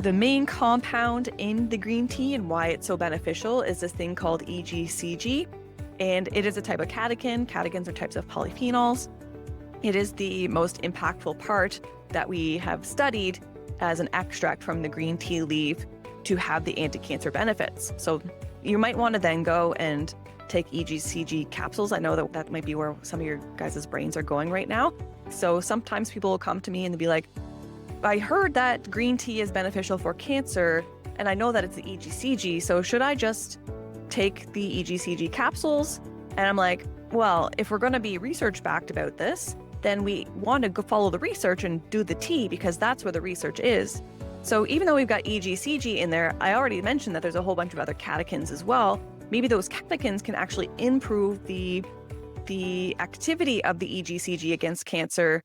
The main compound in the green tea and why it's so beneficial is this thing called EGCG, and it is a type of catechin. Catechins are types of polyphenols. It is the most impactful part that we have studied as an extract from the green tea leaf to have the anti-cancer benefits. So you might want to then go and take EGCG capsules. I know that might be where some of your guys' brains are going right now. So sometimes people will come to me and they'll be like, I heard that green tea is beneficial for cancer, and I know that it's the EGCG, so should I just take the EGCG capsules? And I'm like, well, if we're going to be research-backed about this, then we want to go follow the research and do the tea because that's where the research is. So even though we've got EGCG in there, I already mentioned that there's a whole bunch of other catechins as well. Maybe those catechins can actually improve the activity of the EGCG against cancer.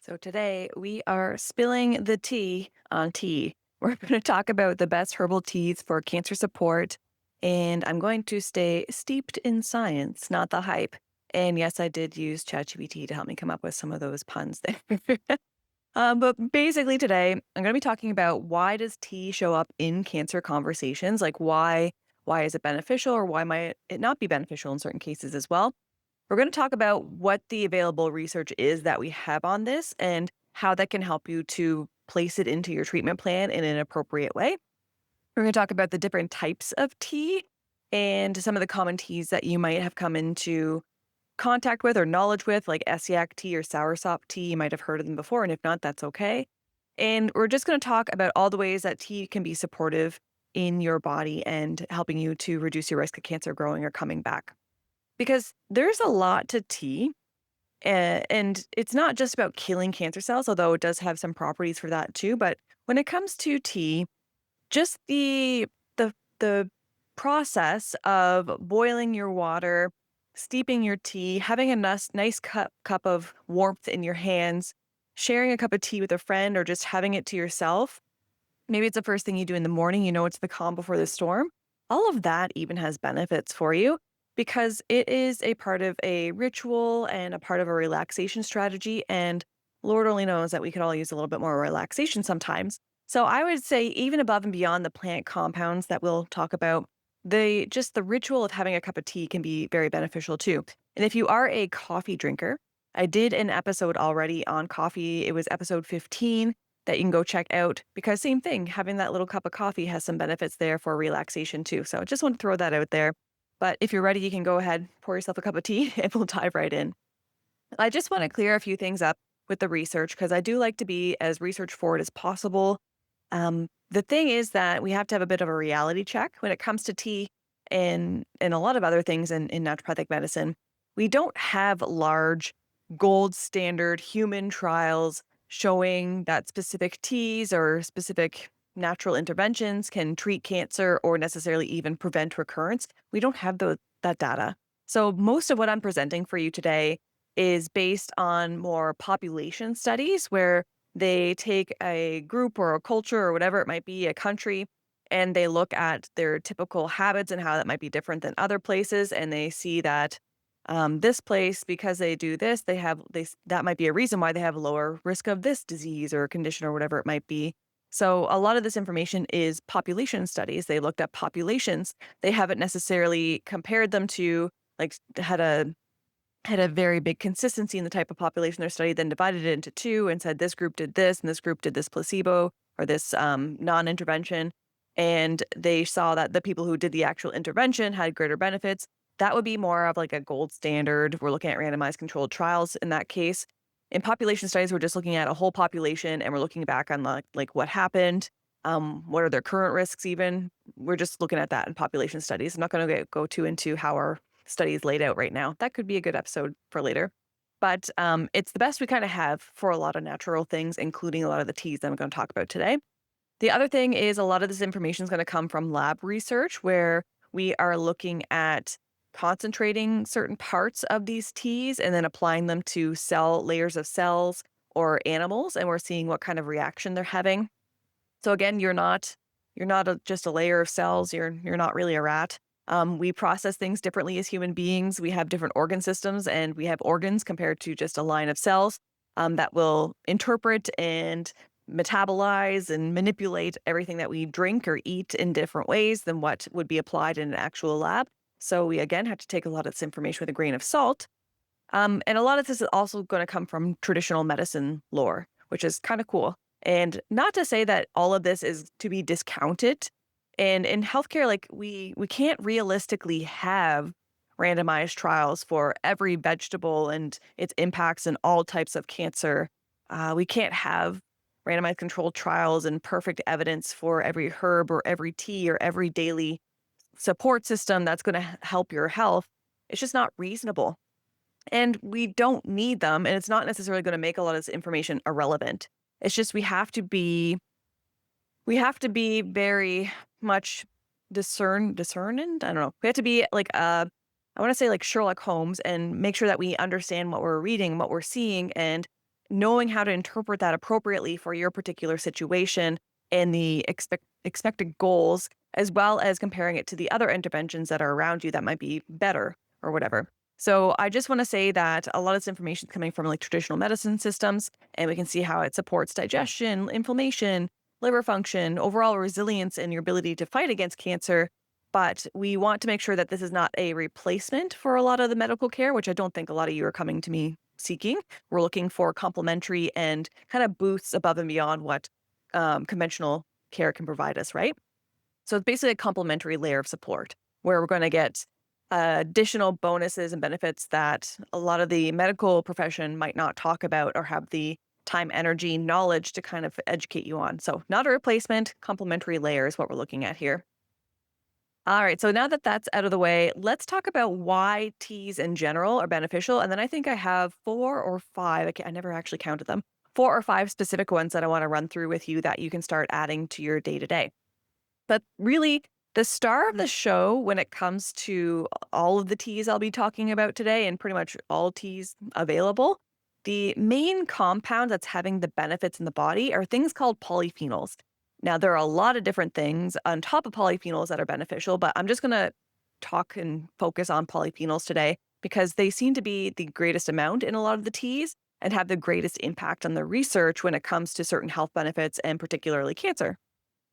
So today we are spilling the tea on tea. We're going to talk about the best herbal teas for cancer support, and I'm going to stay steeped in science, not the hype. And yes, I did use ChatGPT to help me come up with some of those puns there. But basically today, I'm going to be talking about why does tea show up in cancer conversations? Like why is it beneficial, or why might it not be beneficial in certain cases as well? We're going to talk about what the available research is that we have on this and how that can help you to place it into your treatment plan in an appropriate way. We're going to talk about the different types of tea and some of the common teas that you might have come into contact with or knowledge with, like Essiac tea or soursop tea. You might have heard of them before, and if not, that's okay. And we're just going to talk about all the ways that tea can be supportive in your body and helping you to reduce your risk of cancer growing or coming back. Because there's a lot to tea, and it's not just about killing cancer cells, although it does have some properties for that too. But when it comes to tea, just the process of boiling your water, steeping your tea, having a nice cup of warmth in your hands, sharing a cup of tea with a friend, or just having it to yourself. Maybe it's the first thing you do in the morning. You know, it's the calm before the storm. All of that even has benefits for you because it is a part of a ritual and a part of a relaxation strategy. And Lord only knows that we could all use a little bit more relaxation sometimes. So I would say even above and beyond the plant compounds that we'll talk about, the ritual of having a cup of tea can be very beneficial too. And if you are a coffee drinker, I did an episode already on coffee. It was episode 15 that you can go check out because same thing, having that little cup of coffee has some benefits there for relaxation too. So I just want to throw that out there. But if you're ready, you can go ahead, pour yourself a cup of tea, and we'll dive right in. I just want to clear a few things up with the research because I do like to be as research forward as possible. The thing is that we have to have a bit of a reality check when it comes to tea and a lot of other things in naturopathic medicine. We don't have large gold standard human trials showing that specific teas or specific natural interventions can treat cancer or necessarily even prevent recurrence. We don't have that data. So most of what I'm presenting for you today is based on more population studies where they take a group or a culture or whatever it might be, a country, and they look at their typical habits and how that might be different than other places. And they see that this place, because they do this, that might be a reason why they have a lower risk of this disease or condition or whatever it might be. So a lot of this information is population studies. They looked at populations. They haven't necessarily compared them to like had a very big consistency in the type of population they're studied, then divided it into two and said this group did this and this group did this placebo or this non-intervention. And they saw that the people who did the actual intervention had greater benefits. That would be more of like a gold standard. We're looking at randomized controlled trials in that case. In population studies, we're just looking at a whole population and we're looking back on like what happened, what are their current risks even. We're just looking at that in population studies. I'm not going to go too into how our study is laid out right now. That could be a good episode for later. But it's the best we kind of have for a lot of natural things, including a lot of the teas that I'm going to talk about today. The other thing is a lot of this information is going to come from lab research where we are looking at concentrating certain parts of these teas and then applying them to layers of cells or animals, and we're seeing what kind of reaction they're having. So again, you're not just a layer of cells. You're not really a rat. We process things differently as human beings. We have different organ systems, and we have organs compared to just a line of cells that will interpret and metabolize and manipulate everything that we drink or eat in different ways than what would be applied in an actual lab. So we again have to take a lot of this information with a grain of salt. And a lot of this is also going to come from traditional medicine lore, which is kind of cool. And not to say that all of this is to be discounted. And in healthcare, like we can't realistically have randomized trials for every vegetable and its impacts in all types of cancer. We can't have randomized controlled trials and perfect evidence for every herb or every tea or every daily support system that's going to help your health. It's just not reasonable. And we don't need them, and it's not necessarily going to make a lot of this information irrelevant. It's just we have to be very much discernant. I don't know. We have to be like I want to say like Sherlock Holmes and make sure that we understand what we're reading, what we're seeing, and knowing how to interpret that appropriately for your particular situation and the expected goals, as well as comparing it to the other interventions that are around you that might be better or whatever. So I just want to say that a lot of this information is coming from like traditional medicine systems, and we can see how it supports digestion, inflammation, liver function, overall resilience, and your ability to fight against cancer. But we want to make sure that this is not a replacement for a lot of the medical care, which I don't think a lot of you are coming to me seeking. We're looking for complementary and kind of boosts above and beyond what conventional care can provide us, right? So it's basically a complementary layer of support where we're going to get additional bonuses and benefits that a lot of the medical profession might not talk about or have the time, energy, knowledge to kind of educate you on. So not a replacement, complementary layer is what we're looking at here. All right, so now that that's out of the way, let's talk about why teas in general are beneficial. And then I think I have 4 or 5, I never actually counted them, 4 or 5 specific ones that I want to run through with you that you can start adding to your day to day. But really, the star of the show when it comes to all of the teas I'll be talking about today and pretty much all teas available, the main compound that's having the benefits in the body are things called polyphenols. Now, there are a lot of different things on top of polyphenols that are beneficial, but I'm just going to talk and focus on polyphenols today because they seem to be the greatest amount in a lot of the teas and have the greatest impact on the research when it comes to certain health benefits and particularly cancer.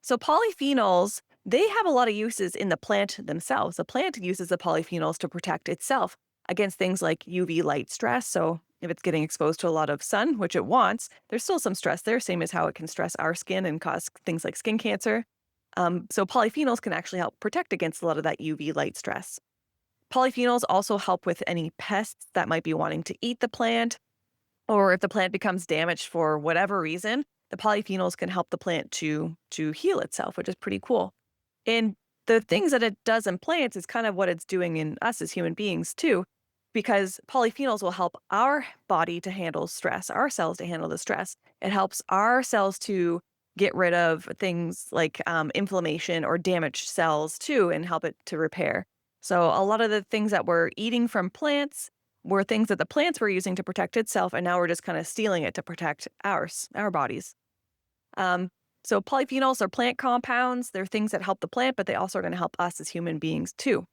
So polyphenols, they have a lot of uses in the plant themselves. The plant uses the polyphenols to protect itself against things like UV light stress. So if it's getting exposed to a lot of sun, which it wants, there's still some stress there, same as how it can stress our skin and cause things like skin cancer. So polyphenols can actually help protect against a lot of that UV light stress. Polyphenols also help with any pests that might be wanting to eat the plant, or if the plant becomes damaged for whatever reason, the polyphenols can help the plant to heal itself, which is pretty cool. And the things that it does in plants is kind of what it's doing in us as human beings too, because polyphenols will help our body to handle stress, our cells to handle the stress. It helps our cells to get rid of things like inflammation or damaged cells too, and help it to repair. So a lot of the things that we're eating from plants were things that the plants were using to protect itself, and now we're just kind of stealing it to protect our bodies. Um, so polyphenols are plant compounds. They're things that help the plant, but they also are going to help us as human beings too.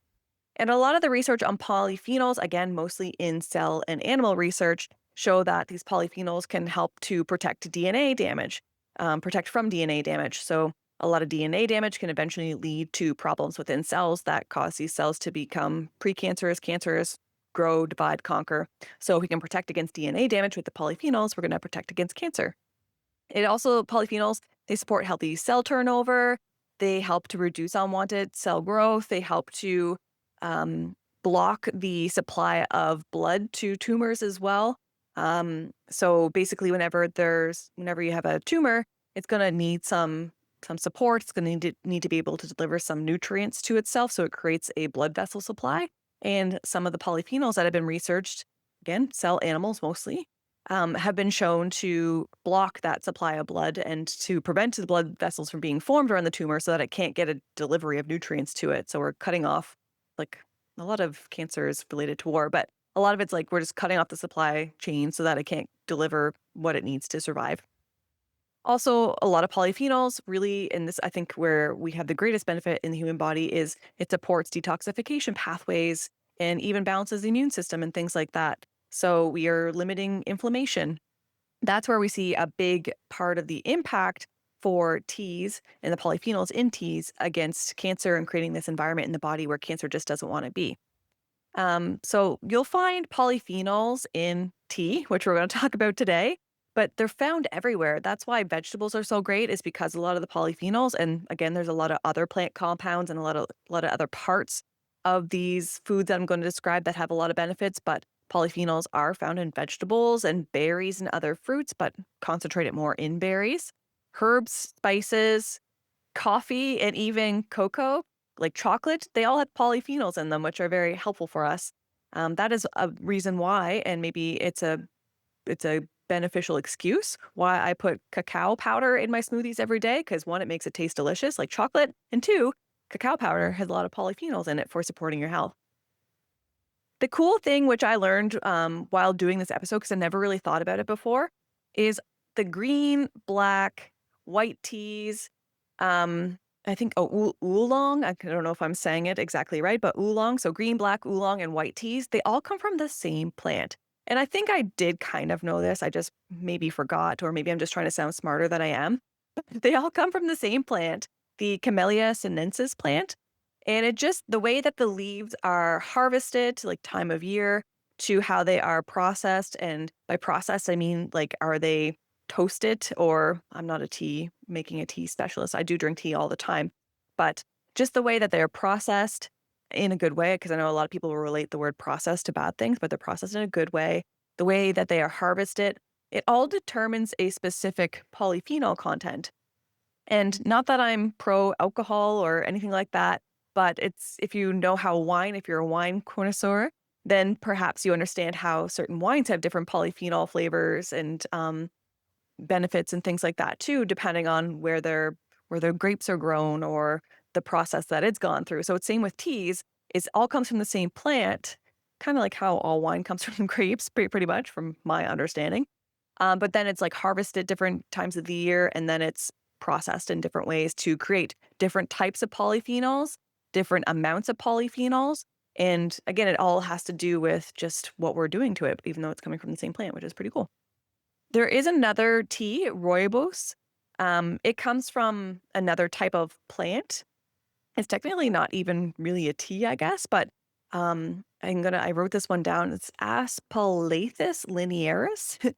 And a lot of the research on polyphenols, again, mostly in cell and animal research, show that these polyphenols can help to protect DNA damage, protect from DNA damage. So a lot of DNA damage can eventually lead to problems within cells that cause these cells to become precancerous, cancerous, grow, divide, conquer. So if we can protect against DNA damage with the polyphenols, we're going to protect against cancer. Polyphenols, they support healthy cell turnover. They help to reduce unwanted cell growth. They help to block the supply of blood to tumors as well. So basically, whenever you have a tumor, it's going to need some support. It's going to need to be able to deliver some nutrients to itself. So it creates a blood vessel supply. And some of the polyphenols that have been researched, again, cell animals mostly, have been shown to block that supply of blood and to prevent the blood vessels from being formed around the tumor so that it can't get a delivery of nutrients to it. So we're cutting off, like a lot of cancer is related to war, but a lot of it's like we're just cutting off the supply chain so that it can't deliver what it needs to survive. Also, a lot of polyphenols really, and this I think where we have the greatest benefit in the human body is it supports detoxification pathways and even balances the immune system and things like that. So we are limiting inflammation. That's where we see a big part of the impact for teas and the polyphenols in teas against cancer and creating this environment in the body where cancer just doesn't want to be. So you'll find polyphenols in tea, which we're going to talk about today, but they're found everywhere. That's why vegetables are so great, is because a lot of the polyphenols, and again, there's a lot of other plant compounds and a lot of other parts of these foods that I'm going to describe that have a lot of benefits, but polyphenols are found in vegetables and berries and other fruits, but concentrated more in berries, herbs, spices, coffee, and even cocoa, like chocolate, they all have polyphenols in them, which are very helpful for us. That is a reason why, and maybe it's a beneficial excuse why I put cacao powder in my smoothies every day. Because one, it makes it taste delicious like chocolate, and two, cacao powder has a lot of polyphenols in it for supporting your health. The cool thing, which I learned while doing this episode, because I never really thought about it before, is the green, black, white teas. I think oolong. I don't know if I'm saying it exactly right, but oolong. So green, black, oolong, and white teas. They all come from the same plant. And I think I did kind of know this. I just maybe forgot, or maybe I'm just trying to sound smarter than I am. But they all come from the same plant, the Camellia sinensis plant. And it just, the way that the leaves are harvested, like time of year, to how they are processed. And by processed, I mean, like, are they toasted? Or I'm not making a tea specialist. I do drink tea all the time. But just the way that they're processed in a good way, because I know a lot of people will relate the word processed to bad things, but they're processed in a good way. The way that they are harvested, it all determines a specific polyphenol content. And not that I'm pro alcohol or anything like that, but it's, if you know how wine, if you're a wine connoisseur, then perhaps you understand how certain wines have different polyphenol flavors and benefits and things like that too, depending on where their grapes are grown or the process that it's gone through. So it's same with teas, it all comes from the same plant, kind of like how all wine comes from grapes, pretty much from my understanding. But then it's like harvested different times of the year, and then it's processed in different ways to create different types of polyphenols, different amounts of polyphenols. And again, it all has to do with just what we're doing to it, even though it's coming from the same plant, which is pretty cool. There is another tea, rooibos. It comes from another type of plant. It's technically not even really a tea, I guess, but I wrote this one down. It's Aspalathus linearis.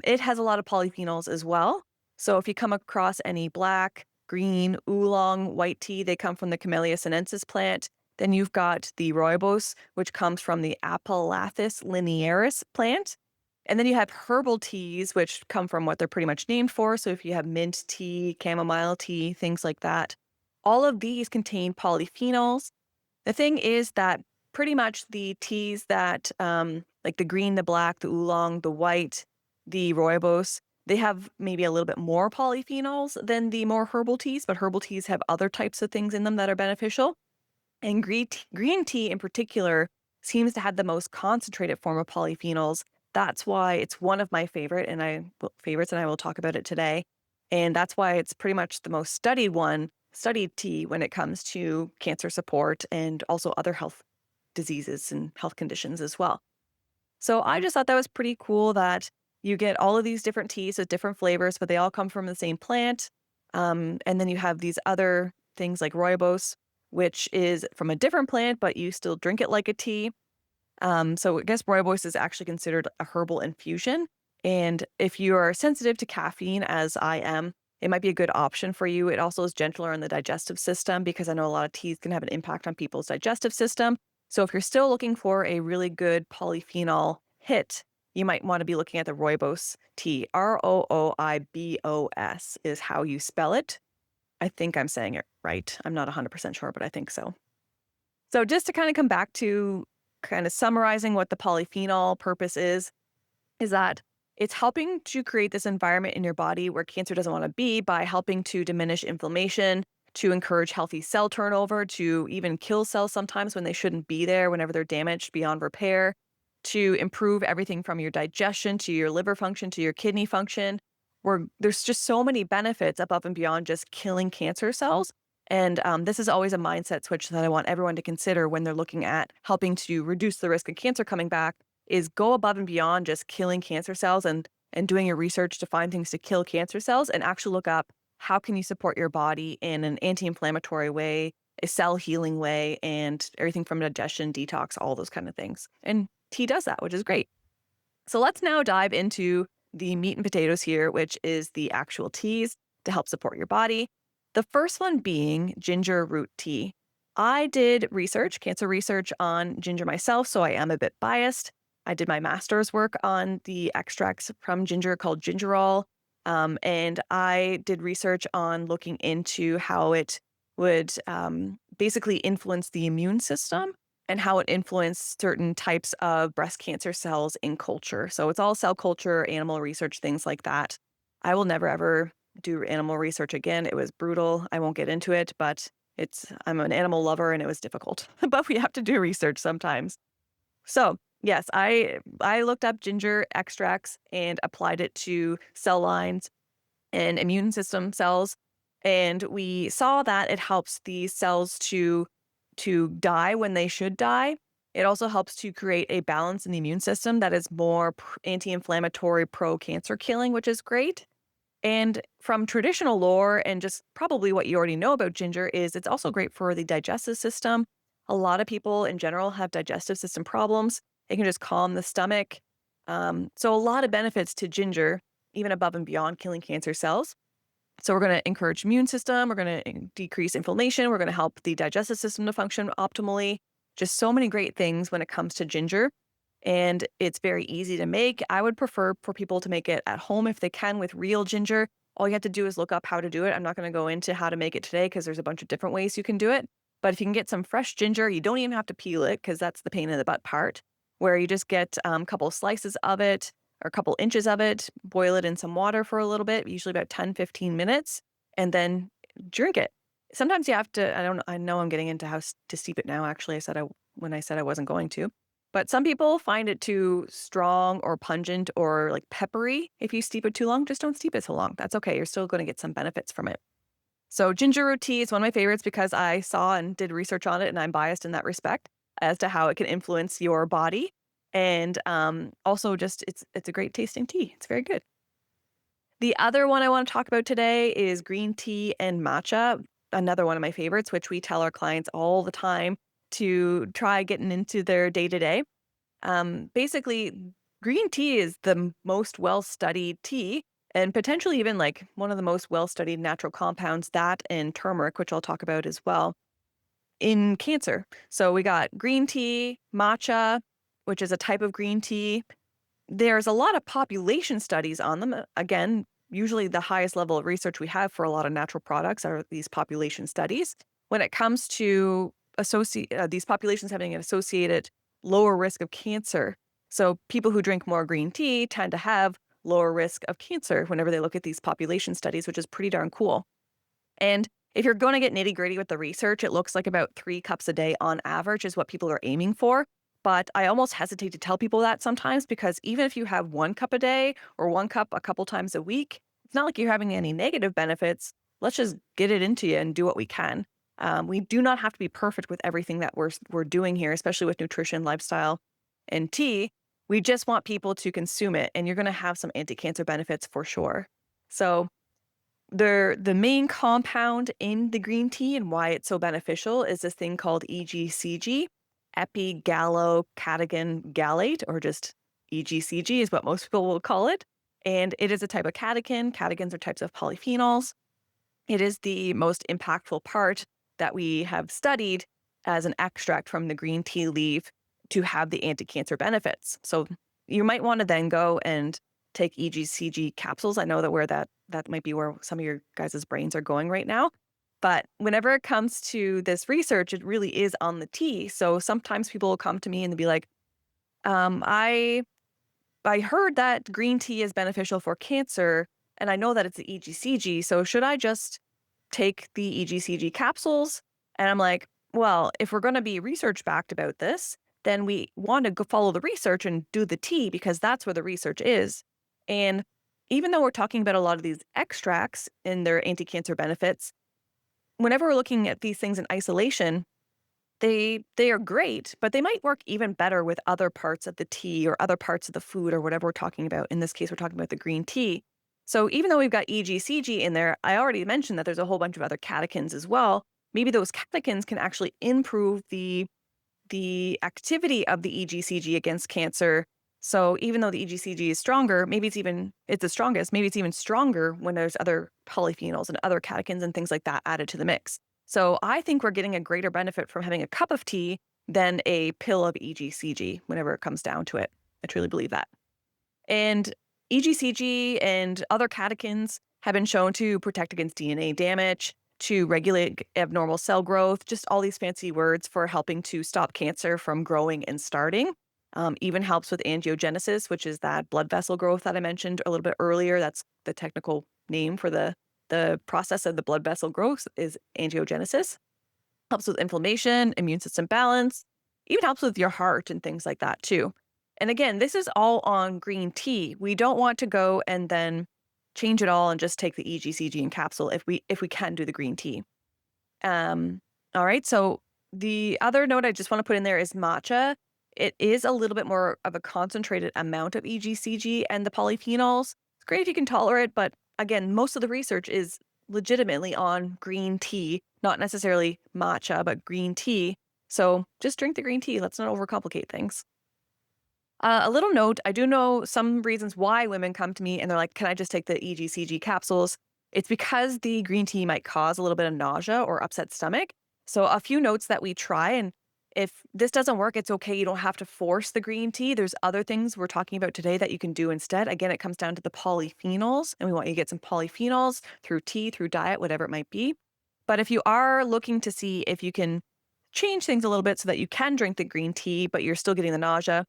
It has a lot of polyphenols as well. So if you come across any black, green, oolong, white tea, they come from the Camellia sinensis plant. Then you've got the rooibos, which comes from the Aspalathus linearis plant. And then you have herbal teas, which come from what they're pretty much named for. So if you have mint tea, chamomile tea, things like that, all of these contain polyphenols. The thing is that pretty much the teas that, like the green, the black, the oolong, the white, the rooibos, they have maybe a little bit more polyphenols than the more herbal teas, but herbal teas have other types of things in them that are beneficial. And green tea in particular seems to have the most concentrated form of polyphenols. That's why it's one of my favorites, and I will talk about it today. And that's why it's pretty much the most studied tea when it comes to cancer support and also other health diseases and health conditions as well. So I just thought that was pretty cool that you get all of these different teas with different flavors, but they all come from the same plant. And then you have these other things like rooibos, which is from a different plant, but you still drink it like a tea. So I guess rooibos is actually considered a herbal infusion. And if you are sensitive to caffeine, as I am, it might be a good option for you. It also is gentler on the digestive system, because I know a lot of teas can have an impact on people's digestive system. So if you're still looking for a really good polyphenol hit, you might want to be looking at the rooibos tea. Rooibos is how you spell it. I think I'm saying it right. I'm not 100% sure, but I think so. So just to kind of come back to kind of summarizing what the polyphenol purpose is that it's helping to create this environment in your body where cancer doesn't want to be, by helping to diminish inflammation, to encourage healthy cell turnover, to even kill cells sometimes when they shouldn't be there, whenever they're damaged beyond repair, to improve everything from your digestion to your liver function to your kidney function. Where there's just so many benefits above and beyond just killing cancer cells. And this is always a mindset switch that I want everyone to consider when they're looking at helping to reduce the risk of cancer coming back, is go above and beyond just killing cancer cells and and doing your research to find things to kill cancer cells and actually look up how can you support your body in an anti-inflammatory way, a cell healing way, and everything from digestion, detox, all those kind of things. And tea does that, which is great. So let's now dive into the meat and potatoes here, which is the actual teas to help support your body. The first one being ginger root tea. I did research, cancer research on ginger myself, so I am a bit biased. I did my master's work on the extracts from ginger called gingerol. And I did research on looking into how it would basically influence the immune system and how it influenced certain types of breast cancer cells in culture. So it's all cell culture, animal research, things like that. I will never ever do animal research again. It was brutal. I won't get into it, but I'm an animal lover and it was difficult. But we have to do research sometimes. So yes, I looked up ginger extracts and applied it to cell lines and immune system cells. And we saw that it helps these cells to die when they should die. It also helps to create a balance in the immune system that is more anti-inflammatory, pro-cancer killing, which is great. And from traditional lore and just probably what you already know about ginger is it's also great for the digestive system. A lot of people in general have digestive system problems. It can just calm the stomach. So a lot of benefits to ginger, even above and beyond killing cancer cells. So we're going to encourage immune system. We're going to decrease inflammation. We're going to help the digestive system to function optimally. Just so many great things when it comes to ginger. And it's very easy to make. I would prefer for people to make it at home if they can with real ginger. All you have to do is look up how to do it. I'm not going to go into how to make it today because there's a bunch of different ways you can do it. But if you can get some fresh ginger, you don't even have to peel it because that's the pain in the butt part, where you just get a couple slices of it or a couple inches of it, boil it in some water for a little bit, usually about 10, 15 minutes, and then drink it. Sometimes you have to, I know I'm getting into how to steep it now. Actually, when I said I wasn't going to. But some people find it too strong or pungent or like peppery. If you steep it too long, just don't steep it so long. That's okay. You're still going to get some benefits from it. So ginger root tea is one of my favorites because I saw and did research on it, and I'm biased in that respect as to how it can influence your body. And also just it's a great tasting tea. It's very good. The other one I want to talk about today is green tea and matcha, another one of my favorites, which we tell our clients all the time to try getting into their day-to-day. Basically, green tea is the most well-studied tea and potentially even like one of the most well-studied natural compounds, that and turmeric, which I'll talk about as well, in cancer. So we got green tea, matcha, which is a type of green tea. There's a lot of population studies on them. Again, usually the highest level of research we have for a lot of natural products are these population studies. When it comes to these populations having an associated lower risk of cancer. So people who drink more green tea tend to have lower risk of cancer whenever they look at these population studies, which is pretty darn cool. And if you're going to get nitty gritty with the research, it looks like about 3 cups a day on average is what people are aiming for. But I almost hesitate to tell people that sometimes because even if you have 1 cup a day or 1 cup a couple times a week, it's not like you're having any negative benefits. Let's just get it into you and do what we can. We do not have to be perfect with everything that we're doing here, especially with nutrition, lifestyle, and tea. We just want people to consume it, and you're going to have some anti-cancer benefits for sure. So the main compound in the green tea and why it's so beneficial is this thing called EGCG, epigallocatechin gallate, or just EGCG is what most people will call it. And it is a type of catechin. Catechins are types of polyphenols. It is the most impactful part that we have studied as an extract from the green tea leaf to have the anti-cancer benefits. So you might want to then go and take EGCG capsules. I know that might be where some of your guys' brains are going right now. But whenever it comes to this research, it really is on the tea. So sometimes people will come to me and they'll be like, I heard that green tea is beneficial for cancer, and I know that it's the EGCG. So should I just take the EGCG capsules? And I'm like, well, if we're going to be research backed about this, then we want to go follow the research and do the tea because that's where the research is. And even though we're talking about a lot of these extracts and their anti-cancer benefits, whenever we're looking at these things in isolation, they are great, but they might work even better with other parts of the tea or other parts of the food or whatever we're talking about. In this case, we're talking about the green tea. So even though we've got EGCG in there, I already mentioned that there's a whole bunch of other catechins as well. Maybe those catechins can actually improve the activity of the EGCG against cancer. So even though the EGCG is stronger, maybe it's the strongest, maybe it's even stronger when there's other polyphenols and other catechins and things like that added to the mix. So I think we're getting a greater benefit from having a cup of tea than a pill of EGCG whenever it comes down to it. I truly believe that. And EGCG and other catechins have been shown to protect against DNA damage, to regulate abnormal cell growth, just all these fancy words for helping to stop cancer from growing and starting. Even helps with angiogenesis, which is that blood vessel growth that I mentioned a little bit earlier. That's the technical name for the process of the blood vessel growth is angiogenesis. Helps with inflammation, immune system balance, even helps with your heart and things like that too. And again, this is all on green tea. We don't want to go and then change it all and just take the EGCG in capsule if we can do the green tea. All right. So the other note I just want to put in there is matcha. It is a little bit more of a concentrated amount of EGCG and the polyphenols. It's great if you can tolerate, but again, most of the research is legitimately on green tea, not necessarily matcha, but green tea. So just drink the green tea. Let's not overcomplicate things. A little note, I do know some reasons why women come to me and they're like, can I just take the EGCG capsules? It's because the green tea might cause a little bit of nausea or upset stomach. So a few notes that we try, and if this doesn't work, it's okay. You don't have to force the green tea. There's other things we're talking about today that you can do instead. Again, it comes down to the polyphenols, and we want you to get some polyphenols through tea, through diet, whatever it might be. But if you are looking to see if you can change things a little bit so that you can drink the green tea, but you're still getting the nausea,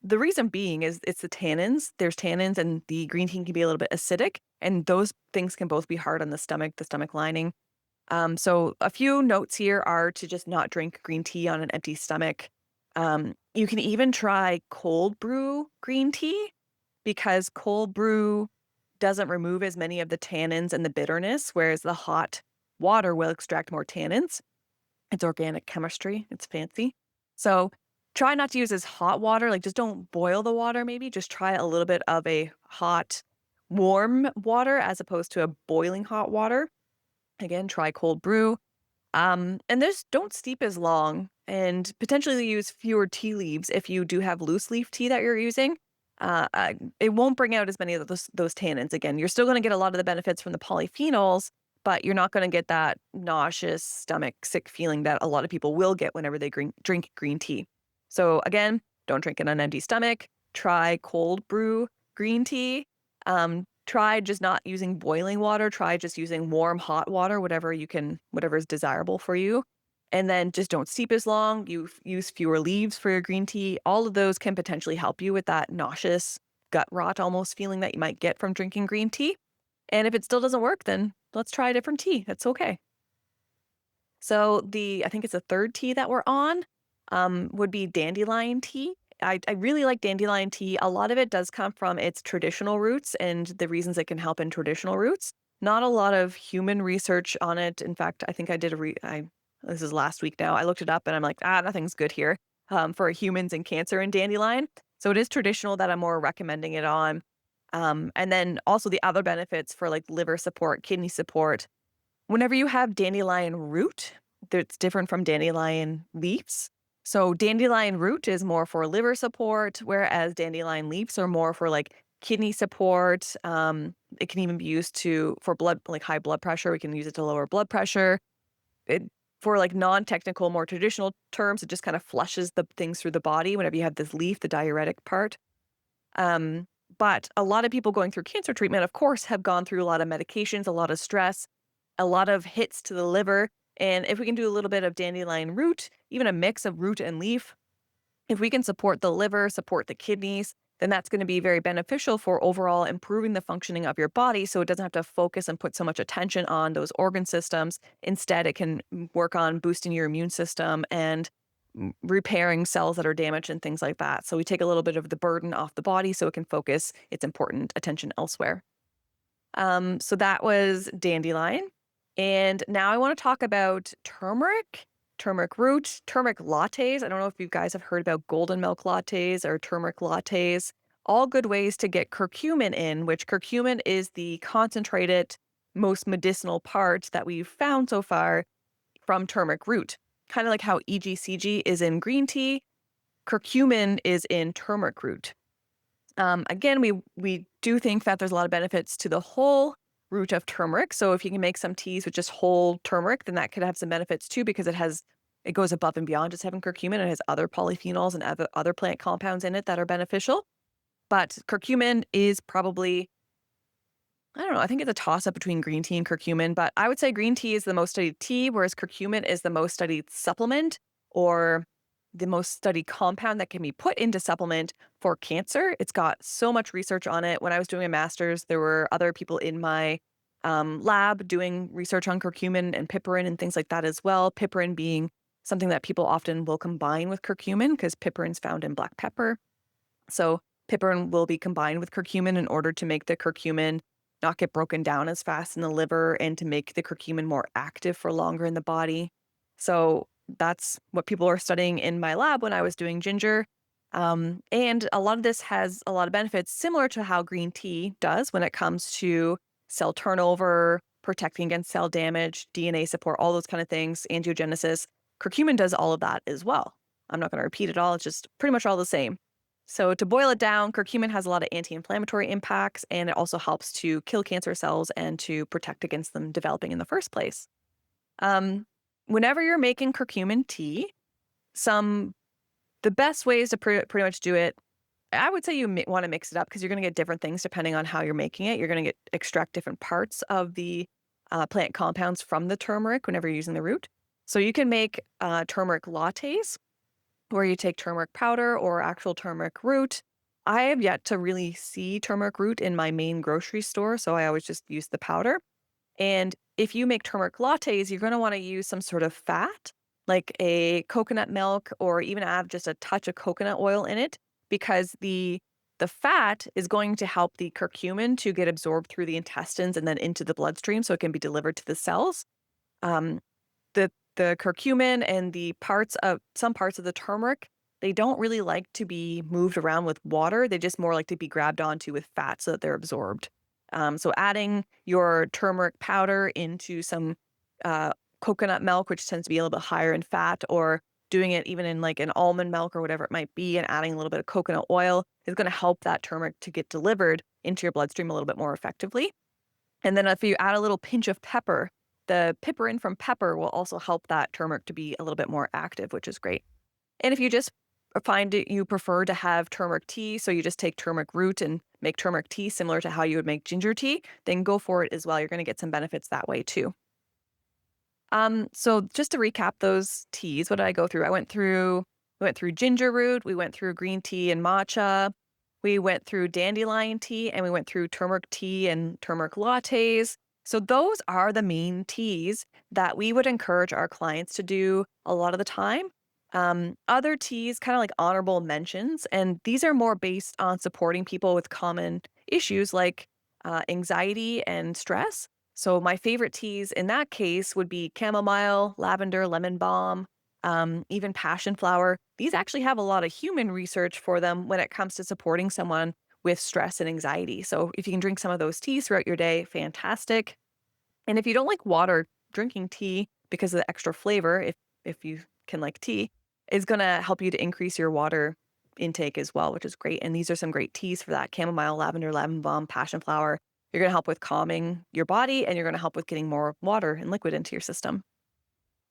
the reason being is it's the tannins. There's tannins, and the green tea can be a little bit acidic, and those things can both be hard on the stomach lining. So a few notes here are to just not drink green tea on an empty stomach. You can even try cold brew green tea because cold brew doesn't remove as many of the tannins and the bitterness, whereas the hot water will extract more tannins. It's organic chemistry. It's fancy. So try not to use as hot water. Like just don't boil the water maybe. Just try a little bit of a hot, warm water as opposed to a boiling hot water. Again, try cold brew. And just don't steep as long and potentially use fewer tea leaves if you do have loose leaf tea that you're using. It won't bring out as many of those tannins. Again, you're still going to get a lot of the benefits from the polyphenols, but you're not going to get that nauseous, stomach sick feeling that a lot of people will get whenever they drink green tea. So again, don't drink it on an empty stomach. Try cold brew green tea. Try just not using boiling water. Try just using warm, hot water, whatever is desirable for you. And then just don't steep as long. You use fewer leaves for your green tea. All of those can potentially help you with that nauseous, gut rot almost feeling that you might get from drinking green tea. And if it still doesn't work, then let's try a different tea. That's okay. So I think it's the third tea that we're on, would be dandelion tea. I really like dandelion tea. A lot of it does come from its traditional roots and the reasons it can help in traditional roots. Not a lot of human research on it. In fact, I think I did this is last week now. I looked it up and I'm like, nothing's good here for humans and cancer and dandelion. So it is traditional that I'm more recommending it on. And then also the other benefits for like liver support, kidney support. Whenever you have dandelion root, it's different from dandelion leaves. So dandelion root is more for liver support, whereas dandelion leaves are more for like kidney support. It can even be used for blood, like high blood pressure. We can use it to lower blood pressure. For like non-technical, more traditional terms, it just kind of flushes the things through the body whenever you have this leaf, the diuretic part. But a lot of people going through cancer treatment, of course, have gone through a lot of medications, a lot of stress, a lot of hits to the liver. And if we can do a little bit of dandelion root, even a mix of root and leaf, if we can support the liver, support the kidneys, then that's going to be very beneficial for overall improving the functioning of your body. So it doesn't have to focus and put so much attention on those organ systems. Instead, it can work on boosting your immune system and repairing cells that are damaged and things like that. So we take a little bit of the burden off the body so it can focus its important attention elsewhere. So that was dandelion. And now I want to talk about turmeric. turmeric root, turmeric lattes. I don't know if you guys have heard about golden milk lattes or turmeric lattes. All good ways to get curcumin in, which curcumin is the concentrated, most medicinal part that we've found so far from turmeric root. Kind of like how EGCG is in green tea, curcumin is in turmeric root. Again, we do think that there's a lot of benefits to the whole root of turmeric. So if you can make some teas with just whole turmeric, then that could have some benefits too, because it goes above and beyond just having curcumin. It has other polyphenols and other plant compounds in it that are beneficial. But curcumin is probably, I don't know, I think it's a toss-up between green tea and curcumin, but I would say green tea is the most studied tea, whereas curcumin is the most studied supplement or the most studied compound that can be put into supplement for cancer. It's got so much research on it. When I was doing a master's, there were other people in my lab doing research on curcumin and piperine and things like that as well. Piperine being something that people often will combine with curcumin because piperine's found in black pepper. So piperine will be combined with curcumin in order to make the curcumin not get broken down as fast in the liver and to make the curcumin more active for longer in the body. So that's what people are studying in my lab when I was doing ginger. And a lot of this has a lot of benefits similar to how green tea does when it comes to cell turnover, protecting against cell damage, DNA support, all those kind of things, angiogenesis. Curcumin does all of that as well. I'm not going to repeat it all. It's just pretty much all the same. So to boil it down, curcumin has a lot of anti-inflammatory impacts, and it also helps to kill cancer cells and to protect against them developing in the first place. Whenever you're making curcumin tea, the best ways to pretty much do it, I would say you want to mix it up because you're going to get different things depending on how you're making it. You're going to extract different parts of the plant compounds from the turmeric whenever you're using the root. So you can make turmeric lattes where you take turmeric powder or actual turmeric root. I have yet to really see turmeric root in my main grocery store, so I always just use the powder. And if you make turmeric lattes, you're going to want to use some sort of fat, like a coconut milk, or even add just a touch of coconut oil in it, because the fat is going to help the curcumin to get absorbed through the intestines and then into the bloodstream so it can be delivered to the cells. Um, the curcumin and some parts of the turmeric, they don't really like to be moved around with water. They just more like to be grabbed onto with fat so that they're absorbed. So adding your turmeric powder into some coconut milk, which tends to be a little bit higher in fat, or doing it even in like an almond milk or whatever it might be, and adding a little bit of coconut oil is going to help that turmeric to get delivered into your bloodstream a little bit more effectively. And then if you add a little pinch of pepper, the piperine from pepper will also help that turmeric to be a little bit more active, which is great. And if you just find it you prefer to have turmeric tea, so you just take turmeric root and make turmeric tea similar to how you would make ginger tea, then go for it as well. You're going to get some benefits that way too. So just to recap those teas, what did I go through? We went through ginger root, we went through green tea and matcha, we went through dandelion tea, and we went through turmeric tea and turmeric lattes. So those are the main teas that we would encourage our clients to do a lot of the time. Other teas, kind of like honorable mentions, and these are more based on supporting people with common issues like anxiety and stress. So my favorite teas in that case would be chamomile, lavender, lemon balm, even passion flower. These actually have a lot of human research for them when it comes to supporting someone with stress and anxiety. So if you can drink some of those teas throughout your day, fantastic. And if you don't like water, drinking tea because of the extra flavor, if you can like tea, is going to help you to increase your water intake as well, which is great. And these are some great teas for that: chamomile, lavender, lemon balm, passion flower. You're going to help with calming your body, and you're going to help with getting more water and liquid into your system.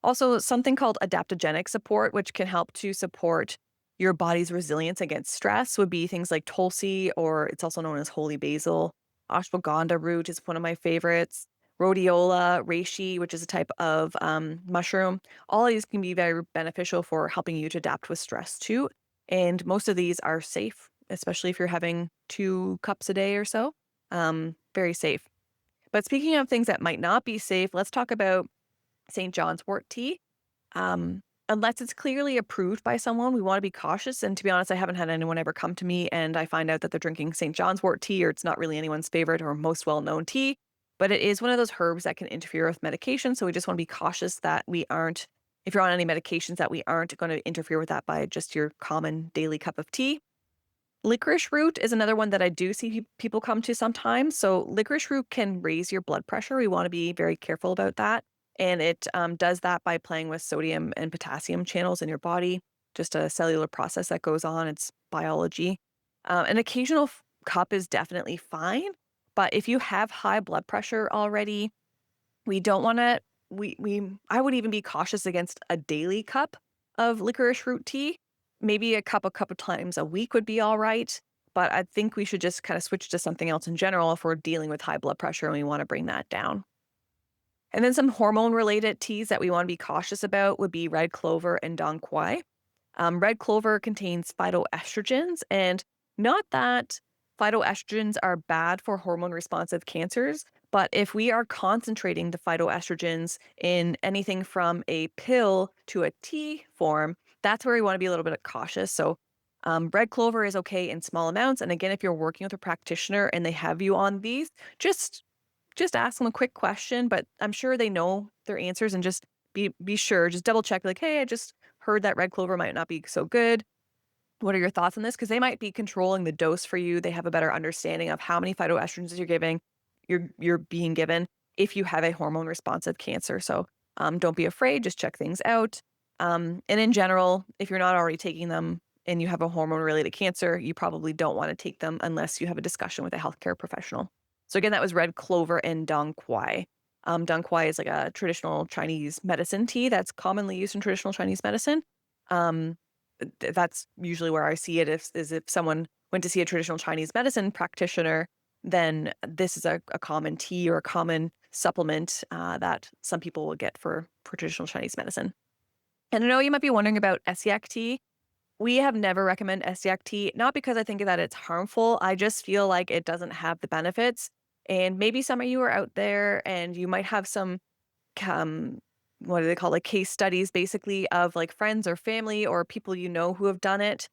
Also, something called adaptogenic support, which can help to support your body's resilience against stress, would be things like Tulsi, or it's also known as holy basil. Ashwagandha root is one of my favorites. Rhodiola, reishi, which is a type of mushroom. All of these can be very beneficial for helping you to adapt with stress too. And most of these are safe, especially if you're having 2 cups a day or so. Very safe. But speaking of things that might not be safe, let's talk about St. John's wort tea. Unless it's clearly approved by someone, we want to be cautious. And to be honest, I haven't had anyone ever come to me and I find out that they're drinking St. John's wort tea, or it's not really anyone's favorite or most well-known tea. But it is one of those herbs that can interfere with medication. So we just want to be cautious that we aren't if you're on any medications, that we aren't going to interfere with that by just your common daily cup of tea. Licorice root is another one that I do see people come to sometimes. So licorice root can raise your blood pressure. We want to be very careful about that. And it does that by playing with sodium and potassium channels in your body, just a cellular process that goes on. It's biology. An occasional cup is definitely fine. But if you have high blood pressure already, we don't want to, I would even be cautious against a daily cup of licorice root tea. Maybe a couple times a week would be all right. But I think we should just kind of switch to something else in general if we're dealing with high blood pressure and we want to bring that down. And then some hormone related teas that we want to be cautious about would be red clover and dong quai. Red clover contains phytoestrogens, and not that phytoestrogens are bad for hormone responsive cancers, but if we are concentrating the phytoestrogens in anything from a pill to a tea form, that's where we want to be a little bit cautious. So, red clover is okay in small amounts. And again, if you're working with a practitioner and they have you on these, just ask them a quick question, but I'm sure they know their answers, and just be sure, just double check, like, hey, I just heard that red clover might not be so good. What are your thoughts on this? Because they might be controlling the dose for you. They have a better understanding of how many phytoestrogens you're being given if you have a hormone responsive cancer. So don't be afraid. Just check things out. And in general, if you're not already taking them and you have a hormone related cancer, you probably don't want to take them unless you have a discussion with a healthcare professional. So again, that was red clover and dong quai. Dong quai is like a traditional Chinese medicine tea that's commonly used in traditional Chinese medicine. Um, that's usually where I see it is if someone went to see a traditional Chinese medicine practitioner, then this is a common tea or a common supplement that some people will get for traditional Chinese medicine. And I know you might be wondering about Essiac tea. We have never recommended Essiac tea, not because I think that it's harmful. I just feel like it doesn't have the benefits. And maybe some of you are out there and you might have some um, what do they call, like, case studies basically of like friends or family or people you know who have done it.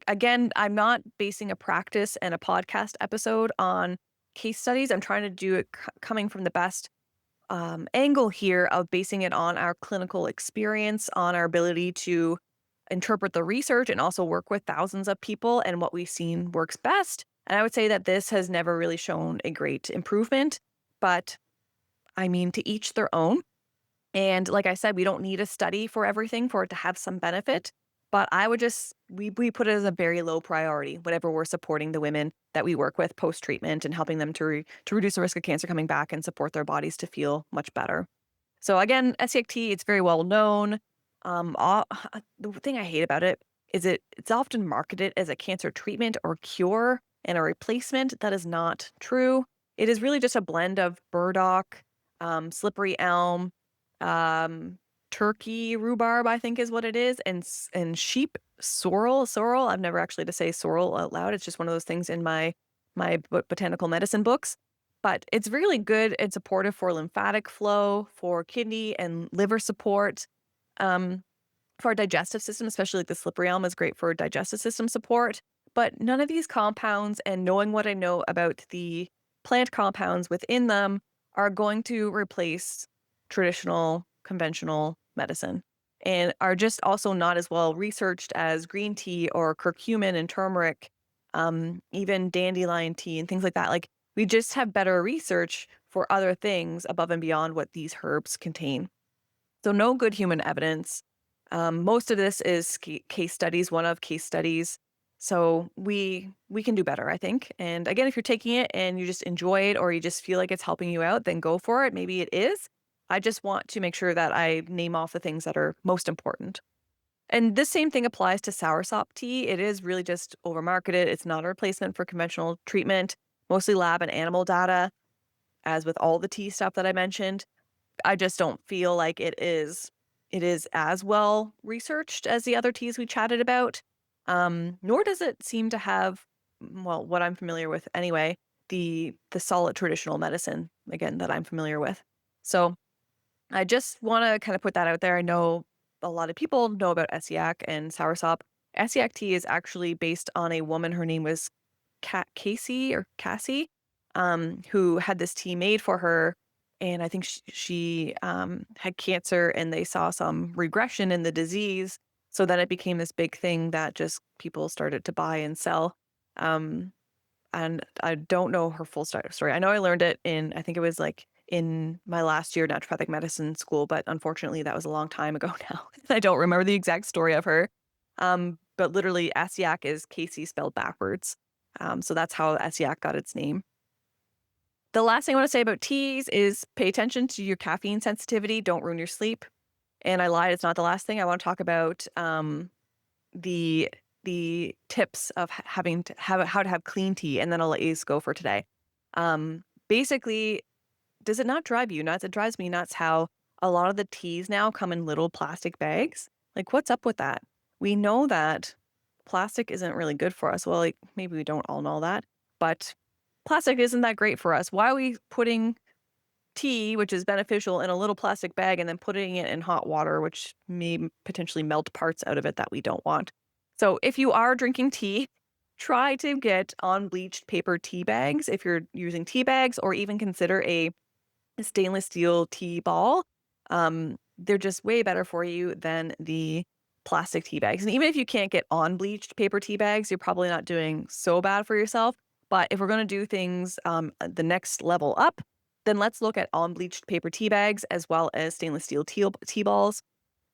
Again, I'm not basing a practice and a podcast episode on case studies. I'm trying to do it coming from the best angle here of basing it on our clinical experience, on our ability to interpret the research and also work with thousands of people and what we've seen works best. And I would say that this has never really shown a great improvement, but I mean, to each their own. And like I said, we don't need a study for everything for it to have some benefit. But I would just, we put it as a very low priority whenever we're supporting the women that we work with post treatment and helping them to reduce the risk of cancer coming back and support their bodies to feel much better. So again, SCT, it's very well known. The thing I hate about it is it's often marketed as a cancer treatment or cure and a replacement. That is not true. It is really just a blend of burdock, slippery elm, um, turkey rhubarb, I think is what it is, and sheep sorrel. Sorrel. I've never actually to say sorrel out loud. It's just one of those things in my botanical medicine books. But it's really good and supportive for lymphatic flow, for kidney and liver support, um, for our digestive system, especially like the slippery elm is great for digestive system support. But none of these compounds, and knowing what I know about the plant compounds within them, are going to replace traditional conventional medicine and are just also not as well researched as green tea or curcumin and turmeric, even dandelion tea and things like that. Like, we just have better research for other things above and beyond what these herbs contain. So no good human evidence. Most of this is case studies, one of case studies. So we can do better, I think. And again, if you're taking it and you just enjoy it or you just feel like it's helping you out, then go for it. Maybe it is. I just want to make sure that I name off the things that are most important. And this same thing applies to soursop tea. It is really just overmarketed. It's not a replacement for conventional treatment, mostly lab and animal data, as with all the tea stuff that I mentioned. I just don't feel like it is as well researched as the other teas we chatted about. Nor does it seem to have, well, what I'm familiar with anyway, the solid traditional medicine, again, that I'm familiar with. So I just want to kind of put that out there. I know a lot of people know about Essiac and soursop. Essiac tea is actually based on a woman. Her name was Cassie, who had this tea made for her. and I think she had cancer, and they saw some regression in the disease. So then it became this big thing that just people started to buy and sell. Um, and I don't know her full story. I know I learned it I think it was like in my last year of naturopathic medicine school, but unfortunately that was a long time ago now. I don't remember the exact story of her. But literally Asiac is Casey spelled backwards. So that's how Asiac got its name. The last thing I want to say about teas is pay attention to your caffeine sensitivity. Don't ruin your sleep. And I lied, it's not the last thing. I want to talk about the tips of how to have clean tea, and then I'll let you go for today. Basically, does it not drive you nuts? It drives me nuts how a lot of the teas now come in little plastic bags. Like, what's up with that? We know that plastic isn't really good for us. Well, like, maybe we don't all know that, but plastic isn't that great for us. Why are we putting tea, which is beneficial, in a little plastic bag and then putting it in hot water, which may potentially melt parts out of it that we don't want? So if you are drinking tea, try to get unbleached paper tea bags if you're using tea bags, or even consider a stainless steel tea ball. They're just way better for you than the plastic tea bags. And even if you can't get unbleached paper tea bags, you're probably not doing so bad for yourself. But if we're going to do things the next level up, then let's look at unbleached paper tea bags as well as stainless steel tea balls.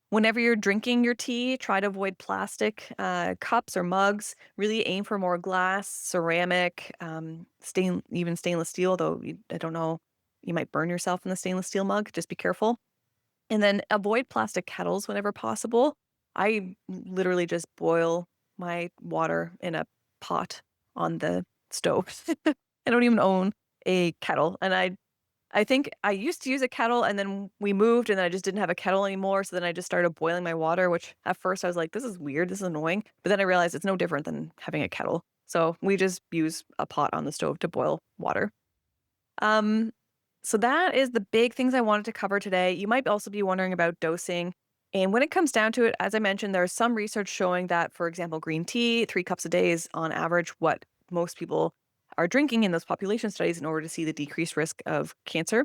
Whenever you're drinking your tea, try to avoid plastic cups or mugs. Really aim for more glass, ceramic, even stainless steel, though I don't know, you might burn yourself in the stainless steel mug. Just be careful. And then avoid plastic kettles whenever possible. I literally just boil my water in a pot on the stove. I don't even own a kettle. And I think I used to use a kettle, and then we moved, and then I just didn't have a kettle anymore. So then I just started boiling my water, which at first I was like, this is weird. This is annoying. But then I realized it's no different than having a kettle. So we just use a pot on the stove to boil water. So that is the big things I wanted to cover today. You might also be wondering about dosing. And when it comes down to it, as I mentioned, there's some research showing that, for example, green tea, 3 cups a day is on average what most people are drinking in those population studies in order to see the decreased risk of cancer.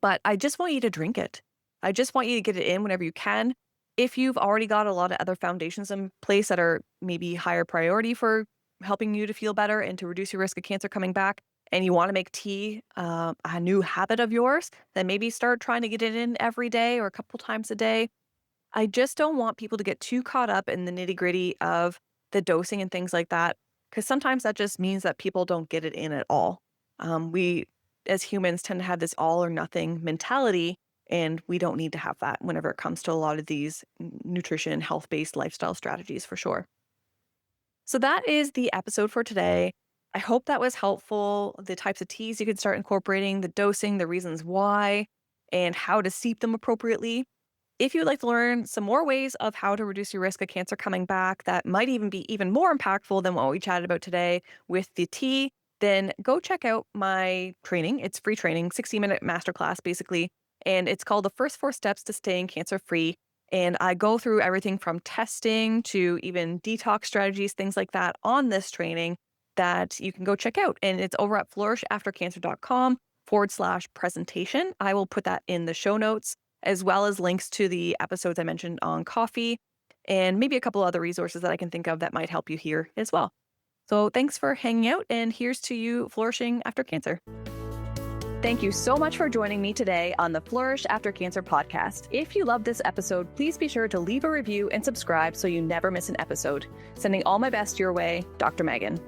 But I just want you to drink it. I just want you to get it in whenever you can. If you've already got a lot of other foundations in place that are maybe higher priority for helping you to feel better and to reduce your risk of cancer coming back, and you want to make tea a new habit of yours, then maybe start trying to get it in every day or a couple times a day. I just don't want people to get too caught up in the nitty-gritty of the dosing and things like that, because sometimes that just means that people don't get it in at all. We, as humans, tend to have this all or nothing mentality, and we don't need to have that whenever it comes to a lot of these nutrition, health-based lifestyle strategies for sure. So that is the episode for today. I hope that was helpful. The types of teas you can start incorporating, the dosing, the reasons why, and how to steep them appropriately. If you'd like to learn some more ways of how to reduce your risk of cancer coming back that might even be even more impactful than what we chatted about today with the tea, then go check out my training. It's free training, 60-minute masterclass basically, and it's called The First 4 Steps to Staying Cancer-Free. And I go through everything from testing to even detox strategies, things like that on this training that you can go check out. And it's over at flourishaftercancer.com/presentation. I will put that in the show notes, as well as links to the episodes I mentioned on coffee and maybe a couple other resources that I can think of that might help you here as well. So thanks for hanging out, and here's to you flourishing after cancer. Thank you so much for joining me today on the Flourish After Cancer podcast. If you loved this episode, please be sure to leave a review and subscribe so you never miss an episode. Sending all my best your way, Dr. Megan.